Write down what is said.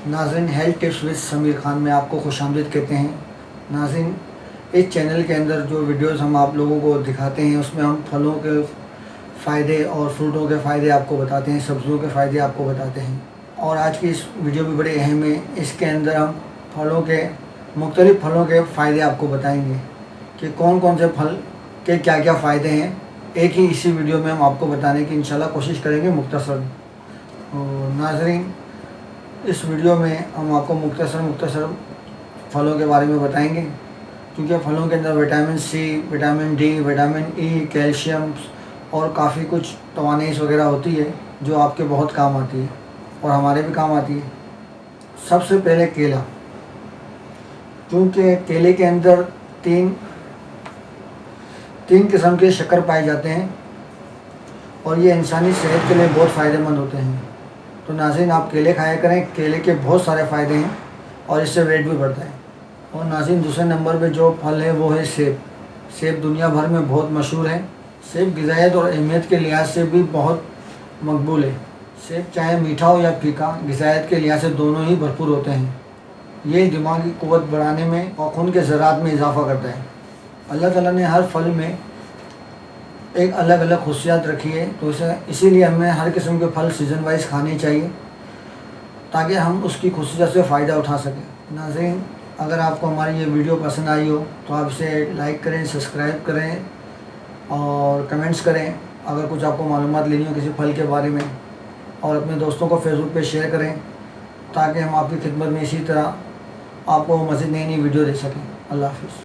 नाज़रीन, health tips with Sameer Khan में आपको खुशामदीद कहते हैं। नाज़रीन, इस चैनल के अंदर जो वीडियोस हम आप लोगों को दिखाते हैं उसमें हम फलों के फ़ायदे और फ्रूटों के फ़ायदे आपको बताते हैं, सब्जियों के फ़ायदे आपको बताते हैं। और आज की इस वीडियो भी बड़ी अहम है। इसके अंदर हम मुख्तलिफ़ फलों के फ़ायदे आपको बताएंगे कि कौन कौन से फल के क्या क्या फ़ायदे हैं। एक ही इसी वीडियो में हम आपको बताने की इंशाल्लाह कोशिश करेंगे मुख्तसर। और नाज़रीन, इस वीडियो में हम आपको मुख्तसर फलों के बारे में बताएंगे, क्योंकि फलों के अंदर vitamin C, vitamin D, vitamin E, calcium और काफ़ी कुछ तवानीस वगैरह होती है जो आपके बहुत काम आती है और हमारे भी काम आती है। सबसे पहले केला, क्योंकि केले के अंदर तीन किस्म के शक्कर पाए जाते हैं और ये इंसानी सेहत के लिए बहुत फ़ायदेमंद होते हैं। तो नाज़रीन, आप केले खाया करें, केले के बहुत सारे फ़ायदे हैं और इससे वेट भी बढ़ता है। और नाज़रीन, दूसरे नंबर पे जो फल है वो है सेब। सेब दुनिया भर में बहुत मशहूर है। सेब ग़िज़ायत और अहमियत के लिहाज से भी बहुत मकबूल है। सेब चाहे मीठा हो या फीका, ग़िज़ायत के लिहाज से दोनों ही भरपूर होते हैं। ये दिमागी क़ुव्वत बढ़ाने में और खून के ज़रात में इजाफ़ा करता है। अल्लाह ताला ने हर फल में एक अलग अलग खुशियात रखी है, तो इसीलिए हमें हर किस्म के फल सीज़न वाइज खाने चाहिए ताकि हम उसकी खुशियात से फ़ायदा उठा सकें। नाज़रीन, अगर आपको हमारी ये वीडियो पसंद आई हो तो आप इसे लाइक करें, सब्सक्राइब करें और कमेंट्स करें। अगर कुछ आपको मालूमात लेनी हो किसी फल के बारे में, और अपने दोस्तों को फेसबुक पे शेयर करें ताकि हम आपकी खिदमत में इसी तरह आपको मज़ीद नई वीडियो दे सकें। अल्लाह हाफ़िज़।